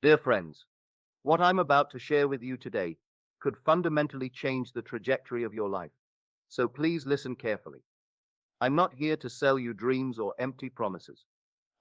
Dear friends, what I'm about to share with you today could fundamentally change the trajectory of your life. So please listen carefully. I'm not here to sell you dreams or empty promises.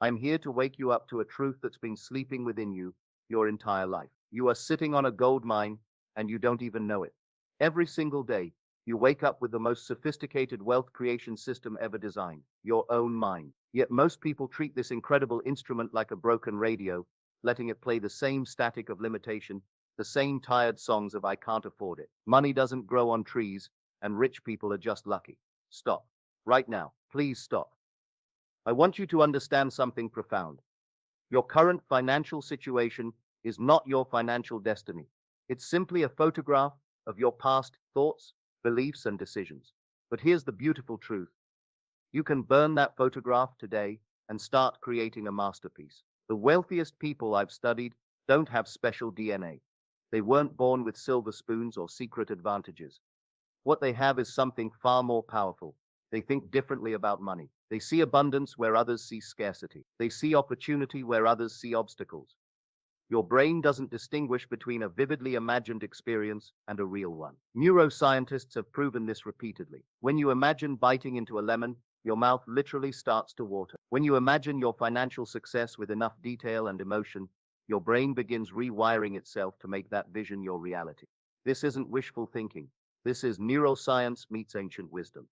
I'm here to wake you up to a truth that's been sleeping within you your entire life. You are sitting on a gold mine and you don't even know it. Every single day, you wake up with the most sophisticated wealth creation system ever designed, your own mind. Yet most people treat this incredible instrument like a broken radio, letting it play the same static of limitation, the same tired songs of I can't afford it. Money doesn't grow on trees, and rich people are just lucky. Stop. Right now. Please stop. I want you to understand something profound. Your current financial situation is not your financial destiny. It's simply a photograph of your past thoughts, beliefs, and decisions. But here's the beautiful truth. You can burn that photograph today and start creating a masterpiece. The wealthiest people I've studied don't have special DNA. They weren't born with silver spoons or secret advantages. What they have is something far more powerful. They think differently about money. They see abundance where others see scarcity. They see opportunity where others see obstacles. Your brain doesn't distinguish between a vividly imagined experience and a real one. Neuroscientists have proven this repeatedly. When you imagine biting into a lemon, your mouth literally starts to water. When you imagine your financial success with enough detail and emotion, your brain begins rewiring itself to make that vision your reality. This isn't wishful thinking. This is neuroscience meets ancient wisdom.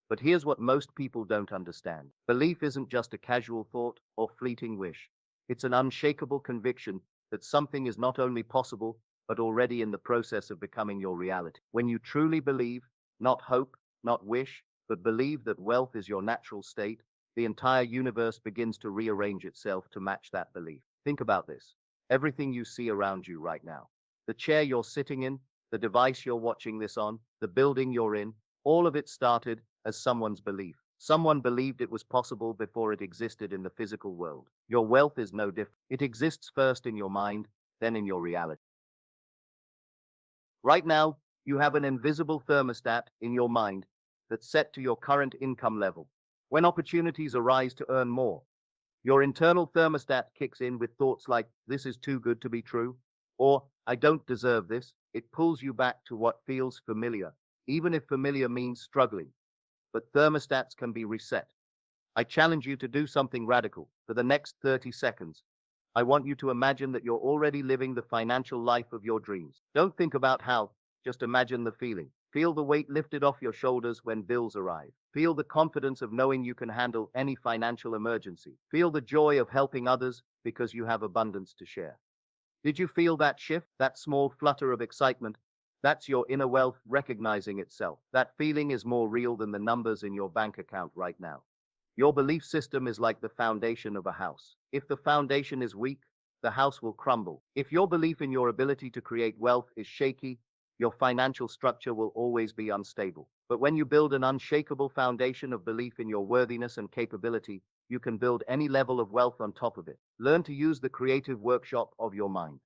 But here's what most people don't understand. Belief isn't just a casual thought or fleeting wish. It's an unshakable conviction that something is not only possible, but already in the process of becoming your reality. When you truly believe, not hope, not wish, but believe that wealth is your natural state, the entire universe begins to rearrange itself to match that belief. Think about this. Everything you see around you right now, the chair you're sitting in, the device you're watching this on, the building you're in, all of it started as someone's belief. Someone believed it was possible before it existed in the physical world. Your wealth is no different. It exists first in your mind, then in your reality. Right now, you have an invisible thermostat in your mind that's set to your current income level. When opportunities arise to earn more, your internal thermostat kicks in with thoughts like, this is too good to be true, or I don't deserve this. It pulls you back to what feels familiar, even if familiar means struggling. But thermostats can be reset. I challenge you to do something radical. For the next 30 seconds, I want you to imagine that you're already living the financial life of your dreams. Don't think about how, just imagine the feeling. Feel the weight lifted off your shoulders when bills arrive. Feel the confidence of knowing you can handle any financial emergency. Feel the joy of helping others because you have abundance to share. Did you feel that shift, that small flutter of excitement? That's your inner wealth recognizing itself. That feeling is more real than the numbers in your bank account right now. Your belief system is like the foundation of a house. If the foundation is weak, the house will crumble. If your belief in your ability to create wealth is shaky, your financial structure will always be unstable. But when you build an unshakable foundation of belief in your worthiness and capability, you can build any level of wealth on top of it. Learn to use the creative workshop of your mind.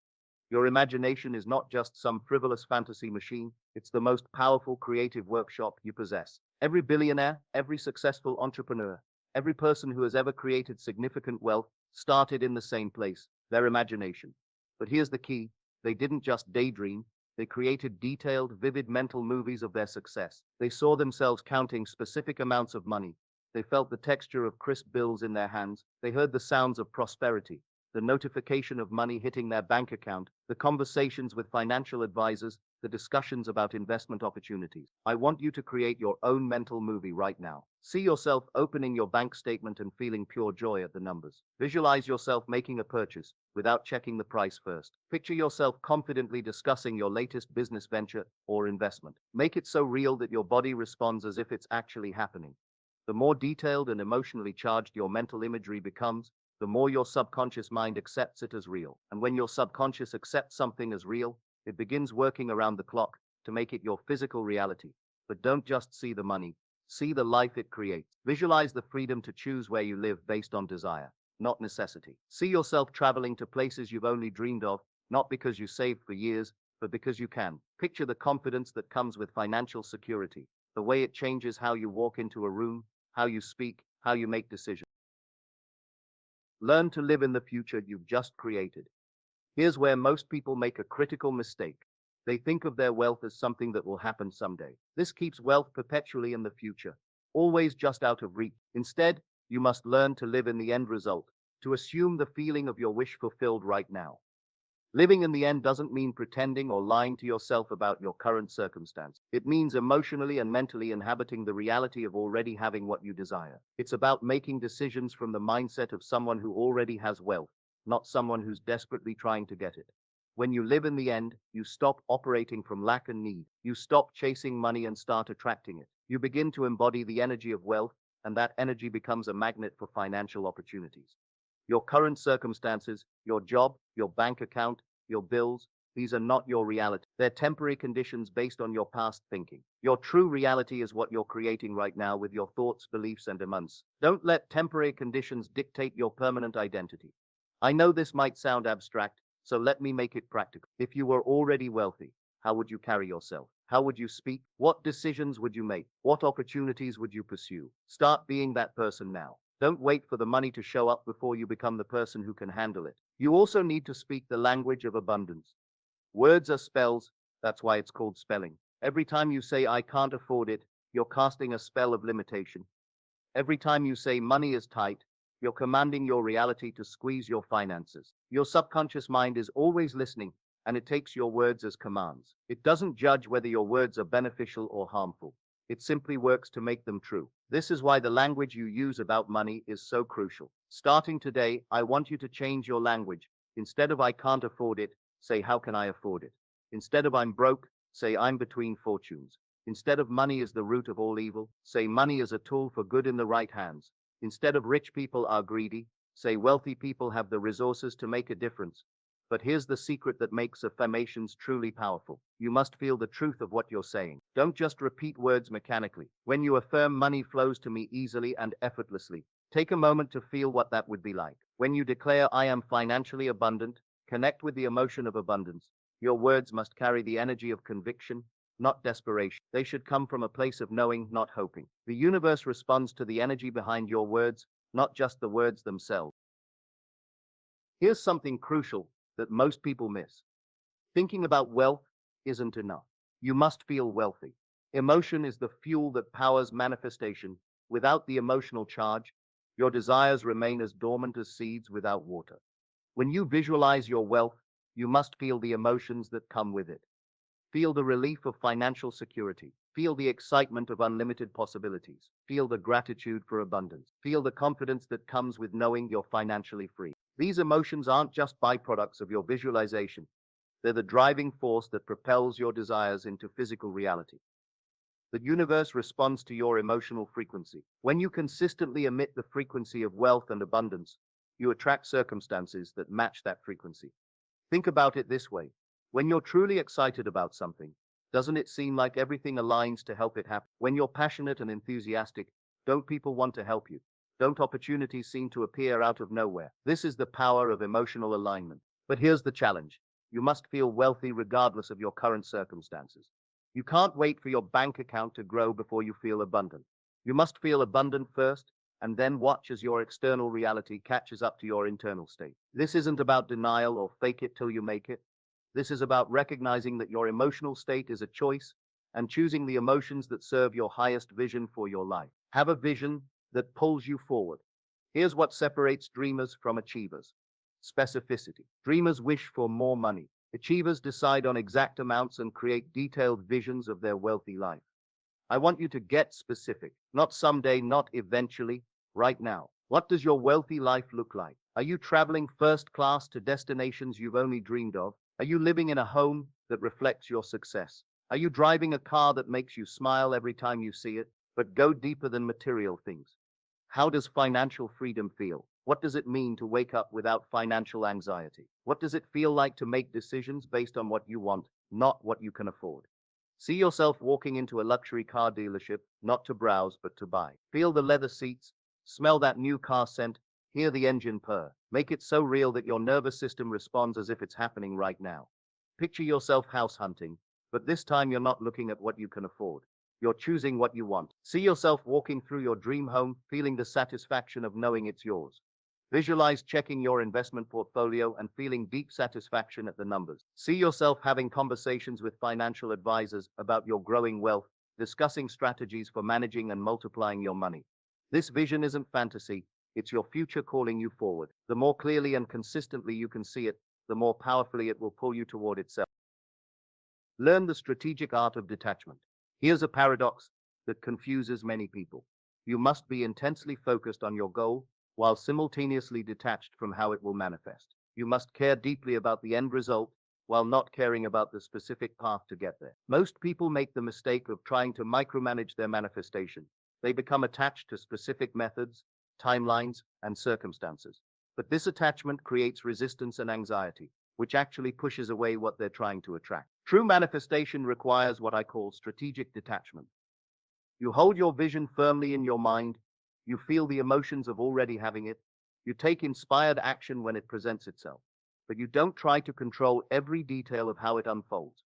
Your imagination is not just some frivolous fantasy machine, it's the most powerful creative workshop you possess. Every billionaire, every successful entrepreneur, every person who has ever created significant wealth started in the same place, their imagination. But here's the key, they didn't just daydream, they created detailed, vivid mental movies of their success. They saw themselves counting specific amounts of money. They felt the texture of crisp bills in their hands. They heard the sounds of prosperity, the notification of money hitting their bank account, the conversations with financial advisors, the discussions about investment opportunities. I want you to create your own mental movie right now. See yourself opening your bank statement and feeling pure joy at the numbers. Visualize yourself making a purchase without checking the price first. Picture yourself confidently discussing your latest business venture or investment. Make it so real that your body responds as if it's actually happening. The more detailed and emotionally charged your mental imagery becomes, the more your subconscious mind accepts it as real. And when your subconscious accepts something as real, it begins working around the clock to make it your physical reality. But don't just see the money, see the life it creates. Visualize the freedom to choose where you live based on desire, not necessity. See yourself traveling to places you've only dreamed of, not because you saved for years, but because you can. Picture the confidence that comes with financial security, the way it changes how you walk into a room, how you speak, how you make decisions. Learn to live in the future you've just created. Here's where most people make a critical mistake. They think of their wealth as something that will happen someday. This keeps wealth perpetually in the future, always just out of reach. Instead, you must learn to live in the end result, to assume the feeling of your wish fulfilled right now. Living in the end doesn't mean pretending or lying to yourself about your current circumstance. It means emotionally and mentally inhabiting the reality of already having what you desire. It's about making decisions from the mindset of someone who already has wealth, not someone who's desperately trying to get it. When you live in the end, you stop operating from lack and need. You stop chasing money and start attracting it. You begin to embody the energy of wealth, and that energy becomes a magnet for financial opportunities. Your current circumstances, your job, your bank account, your bills, these are not your reality. They're temporary conditions based on your past thinking. Your true reality is what you're creating right now with your thoughts, beliefs, and demands. Don't let temporary conditions dictate your permanent identity. I know this might sound abstract, so let me make it practical. If you were already wealthy, how would you carry yourself? How would you speak? What decisions would you make? What opportunities would you pursue? Start being that person now. Don't wait for the money to show up before you become the person who can handle it. You also need to speak the language of abundance. Words are spells, that's why it's called spelling. Every time you say, I can't afford it, you're casting a spell of limitation. Every time you say money is tight, you're commanding your reality to squeeze your finances. Your subconscious mind is always listening, and it takes your words as commands. It doesn't judge whether your words are beneficial or harmful. It simply works to make them true. This is why the language you use about money is so crucial. Starting today, I want you to change your language. Instead of I can't afford it, say how can I afford it? Instead of I'm broke, say I'm between fortunes. Instead of money is the root of all evil, say money is a tool for good in the right hands. Instead of rich people are greedy, say wealthy people have the resources to make a difference. But here's the secret that makes affirmations truly powerful. You must feel the truth of what you're saying. Don't just repeat words mechanically. When you affirm money flows to me easily and effortlessly, take a moment to feel what that would be like. When you declare I am financially abundant, connect with the emotion of abundance. Your words must carry the energy of conviction, not desperation. They should come from a place of knowing, not hoping. The universe responds to the energy behind your words, not just the words themselves. Here's something crucial that most people miss. Thinking about wealth isn't enough. You must feel wealthy. Emotion is the fuel that powers manifestation. Without the emotional charge, your desires remain as dormant as seeds without water. When you visualize your wealth, you must feel the emotions that come with it. Feel the relief of financial security. Feel the excitement of unlimited possibilities. Feel the gratitude for abundance. Feel the confidence that comes with knowing you're financially free. These emotions aren't just byproducts of your visualization. They're the driving force that propels your desires into physical reality. The universe responds to your emotional frequency. When you consistently emit the frequency of wealth and abundance, you attract circumstances that match that frequency. Think about it this way. When you're truly excited about something, doesn't it seem like everything aligns to help it happen? When you're passionate and enthusiastic, don't people want to help you? Don't opportunities seem to appear out of nowhere? This is the power of emotional alignment. But here's the challenge. You must feel wealthy regardless of your current circumstances. You can't wait for your bank account to grow before you feel abundant. You must feel abundant first, and then watch as your external reality catches up to your internal state. This isn't about denial or fake it till you make it. This is about recognizing that your emotional state is a choice and choosing the emotions that serve your highest vision for your life. Have a vision that pulls you forward. Here's what separates dreamers from achievers. Specificity. Dreamers wish for more money. Achievers decide on exact amounts and create detailed visions of their wealthy life. I want you to get specific. Not someday, not eventually, right now. What does your wealthy life look like? Are you traveling first class to destinations you've only dreamed of? Are you living in a home that reflects your success? Are you driving a car that makes you smile every time you see it? But go deeper than material things. How does financial freedom feel? What does it mean to wake up without financial anxiety? What does it feel like to make decisions based on what you want, not what you can afford? See yourself walking into a luxury car dealership, not to browse, but to buy. Feel the leather seats, smell that new car scent, hear the engine purr. Make it so real that your nervous system responds as if it's happening right now. Picture yourself house hunting, but this time you're not looking at what you can afford. You're choosing what you want. See yourself walking through your dream home, feeling the satisfaction of knowing it's yours. Visualize checking your investment portfolio and feeling deep satisfaction at the numbers. See yourself having conversations with financial advisors about your growing wealth, discussing strategies for managing and multiplying your money. This vision isn't fantasy, it's your future calling you forward. The more clearly and consistently you can see it, the more powerfully it will pull you toward itself. Learn the strategic art of detachment. Here's a paradox that confuses many people. You must be intensely focused on your goal while simultaneously detached from how it will manifest. You must care deeply about the end result while not caring about the specific path to get there. Most people make the mistake of trying to micromanage their manifestation. They become attached to specific methods, timelines, and circumstances. But this attachment creates resistance and anxiety, which actually pushes away what they're trying to attract. True manifestation requires what I call strategic detachment. You hold your vision firmly in your mind. You feel the emotions of already having it. You take inspired action when it presents itself. But you don't try to control every detail of how it unfolds.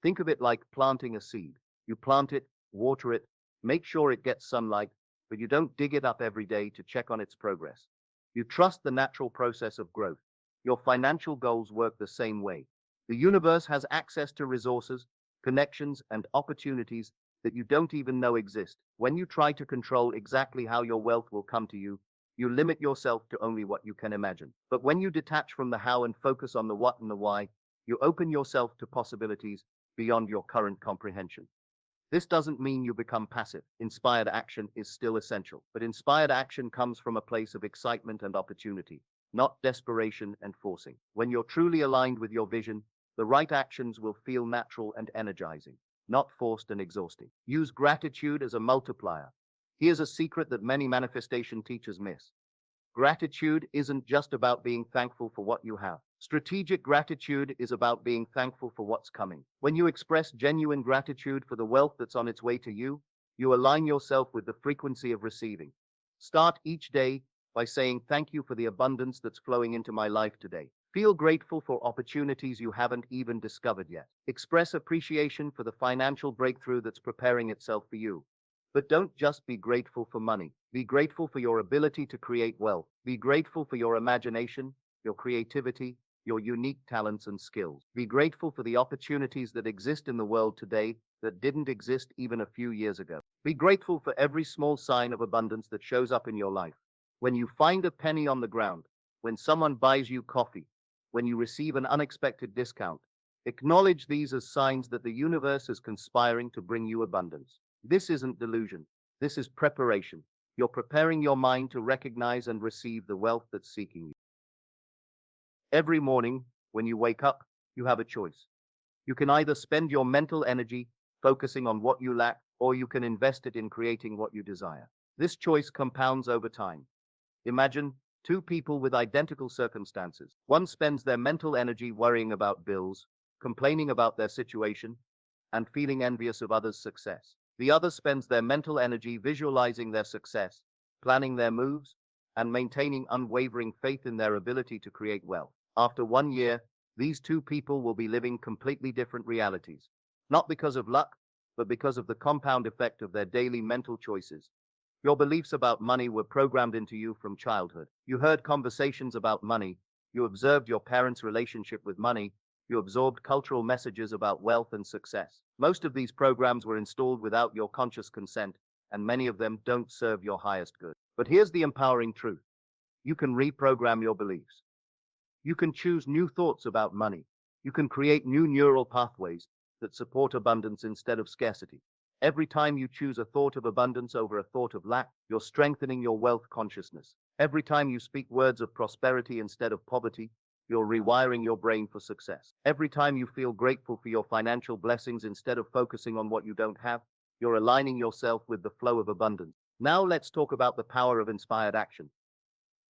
Think of it like planting a seed. You plant it, water it, make sure it gets sunlight, but you don't dig it up every day to check on its progress. You trust the natural process of growth. Your financial goals work the same way. The universe has access to resources, connections, and opportunities that you don't even know exist. When you try to control exactly how your wealth will come to you, you limit yourself to only what you can imagine. But when you detach from the how and focus on the what and the why, you open yourself to possibilities beyond your current comprehension. This doesn't mean you become passive. Inspired action is still essential, but inspired action comes from a place of excitement and opportunity, not desperation and forcing. When you're truly aligned with your vision, the right actions will feel natural and energizing, not forced and exhausting. Use gratitude as a multiplier. Here's a secret that many manifestation teachers miss. Gratitude isn't just about being thankful for what you have. Strategic gratitude is about being thankful for what's coming. When you express genuine gratitude for the wealth that's on its way to you, you align yourself with the frequency of receiving. Start each day by saying thank you for the abundance that's flowing into my life today. Feel grateful for opportunities you haven't even discovered yet. Express appreciation for the financial breakthrough that's preparing itself for you. But don't just be grateful for money. Be grateful for your ability to create wealth. Be grateful for your imagination, your creativity, your unique talents and skills. Be grateful for the opportunities that exist in the world today that didn't exist even a few years ago. Be grateful for every small sign of abundance that shows up in your life. When you find a penny on the ground, when someone buys you coffee, when you receive an unexpected discount, acknowledge these as signs that the universe is conspiring to bring you abundance. This isn't delusion. This is preparation. You're preparing your mind to recognize and receive the wealth that's seeking you. Every morning, when you wake up, you have a choice. You can either spend your mental energy focusing on what you lack, or you can invest it in creating what you desire. This choice compounds over time. Imagine two people with identical circumstances. One spends their mental energy worrying about bills, complaining about their situation, and feeling envious of others' success. The other spends their mental energy visualizing their success, planning their moves, and maintaining unwavering faith in their ability to create wealth. After 1 year, these two people will be living completely different realities, not because of luck, but because of the compound effect of their daily mental choices. Your beliefs about money were programmed into you from childhood. You heard conversations about money. You observed your parents' relationship with money. You absorbed cultural messages about wealth and success. Most of these programs were installed without your conscious consent, and many of them don't serve your highest good. But here's the empowering truth. You can reprogram your beliefs. You can choose new thoughts about money. You can create new neural pathways that support abundance instead of scarcity. Every time you choose a thought of abundance over a thought of lack, you're strengthening your wealth consciousness. Every time you speak words of prosperity instead of poverty, you're rewiring your brain for success. Every time you feel grateful for your financial blessings instead of focusing on what you don't have, you're aligning yourself with the flow of abundance. Now let's talk about the power of inspired action.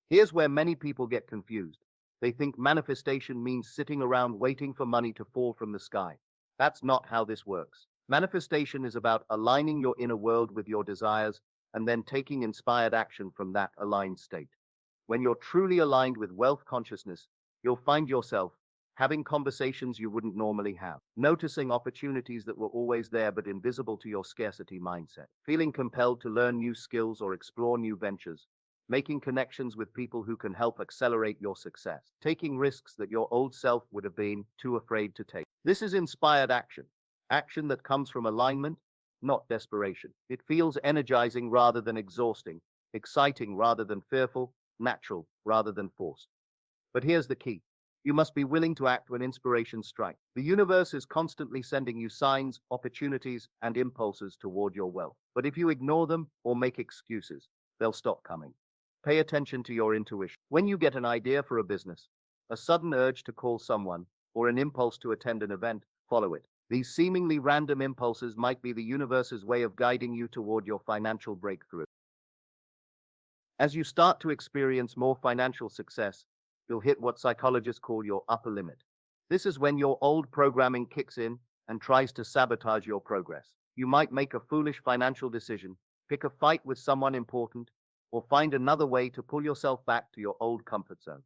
Here's where many people get confused. They think manifestation means sitting around waiting for money to fall from the sky. That's not how this works. Manifestation is about aligning your inner world with your desires and then taking inspired action from that aligned state. When you're truly aligned with wealth consciousness, you'll find yourself having conversations you wouldn't normally have, noticing opportunities that were always there but invisible to your scarcity mindset, feeling compelled to learn new skills or explore new ventures making connections with people who can help accelerate your success, taking risks that your old self would have been too afraid to take. This is inspired action, action that comes from alignment, not desperation. It feels energizing rather than exhausting, exciting rather than fearful, natural rather than forced. But here's the key. You must be willing to act when inspiration strikes. The universe is constantly sending you signs, opportunities, and impulses toward your wealth. But if you ignore them or make excuses, they'll stop coming. Pay attention to your intuition. When you get an idea for a business, a sudden urge to call someone, or an impulse to attend an event, follow it. These seemingly random impulses might be the universe's way of guiding you toward your financial breakthrough. As you start to experience more financial success, you'll hit what psychologists call your upper limit. This is when your old programming kicks in and tries to sabotage your progress. You might make a foolish financial decision, pick a fight with someone important, or find another way to pull yourself back to your old comfort zone.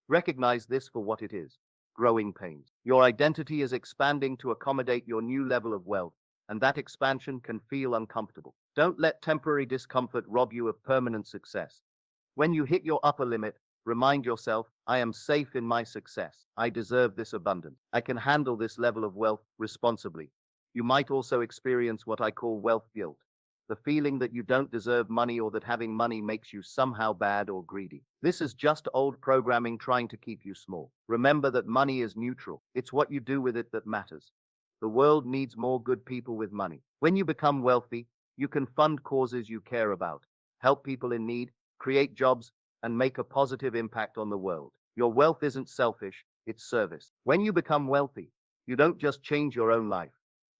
Recognize this for what it is: growing pains. Your identity is expanding to accommodate your new level of wealth, and that expansion can feel uncomfortable. Don't let temporary discomfort rob you of permanent success. When you hit your upper limit, remind yourself, I am safe in my success. I deserve this abundance. I can handle this level of wealth responsibly. You might also experience what I call wealth guilt, the feeling that you don't deserve money or that having money makes you somehow bad or greedy. This is just old programming trying to keep you small. Remember that money is neutral. It's what you do with it that matters. The world needs more good people with money. When you become wealthy, you can fund causes you care about, help people in need, create jobs, and make a positive impact on the world. Your wealth isn't selfish, it's service. When you become wealthy, you don't just change your own life.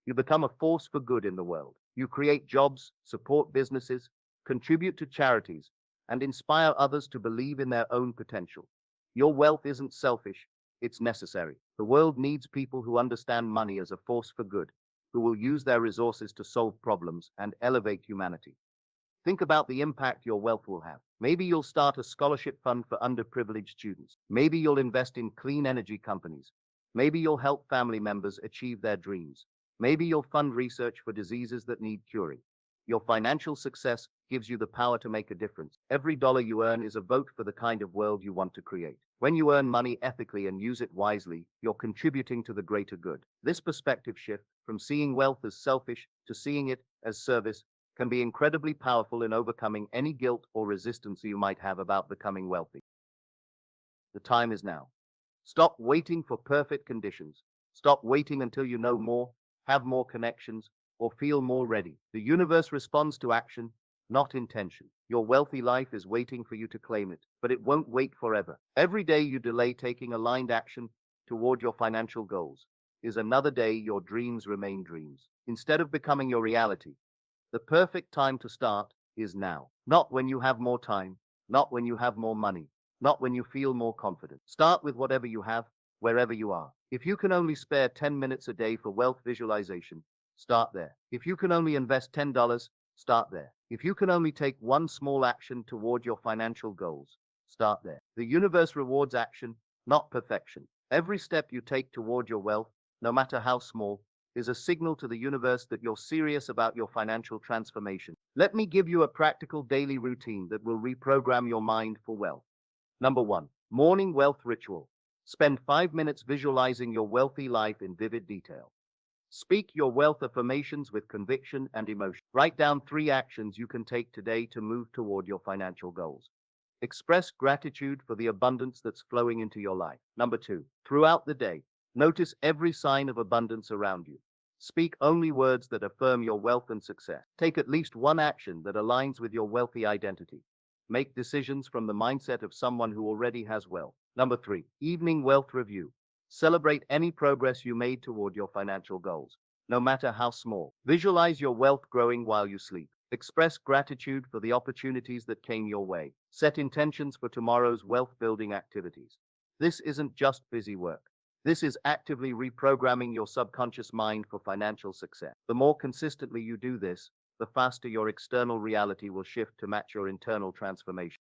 You become a force for good in the world. You create jobs, support businesses, contribute to charities, and inspire others to believe in their own potential. Your wealth isn't selfish, it's necessary. The world needs people who understand money as a force for good, who will use their resources to solve problems and elevate humanity. Think about the impact your wealth will have. Maybe you'll start a scholarship fund for underprivileged students. Maybe you'll invest in clean energy companies. Maybe you'll help family members achieve their dreams. Maybe you'll fund research for diseases that need curing. Your financial success gives you the power to make a difference. Every dollar you earn is a vote for the kind of world you want to create. When you earn money ethically and use it wisely, you're contributing to the greater good. This perspective shift, from seeing wealth as selfish to seeing it as service, can be incredibly powerful in overcoming any guilt or resistance you might have about becoming wealthy. The time is now. Stop waiting for perfect conditions. Stop waiting until you know more, have more connections, or feel more ready. The universe responds to action, not intention. Your wealthy life is waiting for you to claim it, but it won't wait forever. Every day you delay taking aligned action toward your financial goals is another day your dreams remain dreams. Instead of becoming your reality, the perfect time to start is now. Not when you have more time, not when you have more money, not when you feel more confident. Start with whatever you have, wherever you are. If you can only spare 10 minutes a day for wealth visualization, start there. If you can only invest $10, start there. If you can only take one small action toward your financial goals, start there. The universe rewards action, not perfection. Every step you take toward your wealth, no matter how small, is a signal to the universe that you're serious about your financial transformation. Let me give you a practical daily routine that will reprogram your mind for wealth. Number 1, morning wealth ritual. Spend 5 minutes visualizing your wealthy life in vivid detail. Speak your wealth affirmations with conviction and emotion. Write down 3 actions you can take today to move toward your financial goals. Express gratitude for the abundance that's flowing into your life. Number 2, throughout the day, notice every sign of abundance around you. Speak only words that affirm your wealth and success. Take at least one action that aligns with your wealthy identity. Make decisions from the mindset of someone who already has wealth. Number 3, evening wealth review. Celebrate any progress you made toward your financial goals, no matter how small. Visualize your wealth growing while you sleep. Express gratitude for the opportunities that came your way. Set intentions for tomorrow's wealth-building activities. This isn't just busy work. This is actively reprogramming your subconscious mind for financial success. The more consistently you do this, the faster your external reality will shift to match your internal transformation.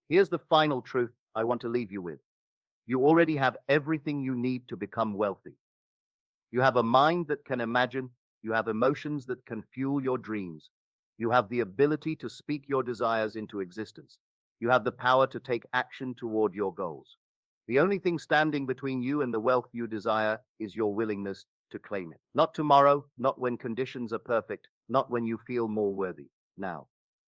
Here's the final truth I want to leave you with. You already have everything you need to become wealthy. You have a mind that can imagine, you have emotions that can fuel your dreams, You have the ability to speak your desires into existence. You have the power to take action toward your goals. The only thing standing between you and the wealth you desire is your willingness to claim it. Not tomorrow, not when conditions are perfect, not when you feel more worthy. Now,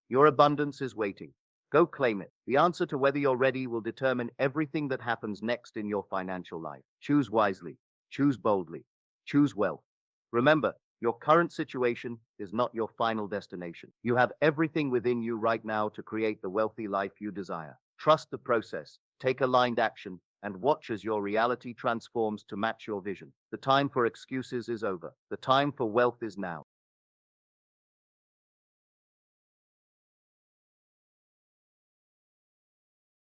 your abundance is waiting. Go claim it. The answer to whether you're ready will determine everything that happens next in your financial life. Choose wisely, choose boldly, choose wealth. Remember, your current situation is not your final destination. You have everything within you right now to create the wealthy life you desire. Trust the process, take aligned action, and watch as your reality transforms to match your vision. The time for excuses is over. The time for wealth is now.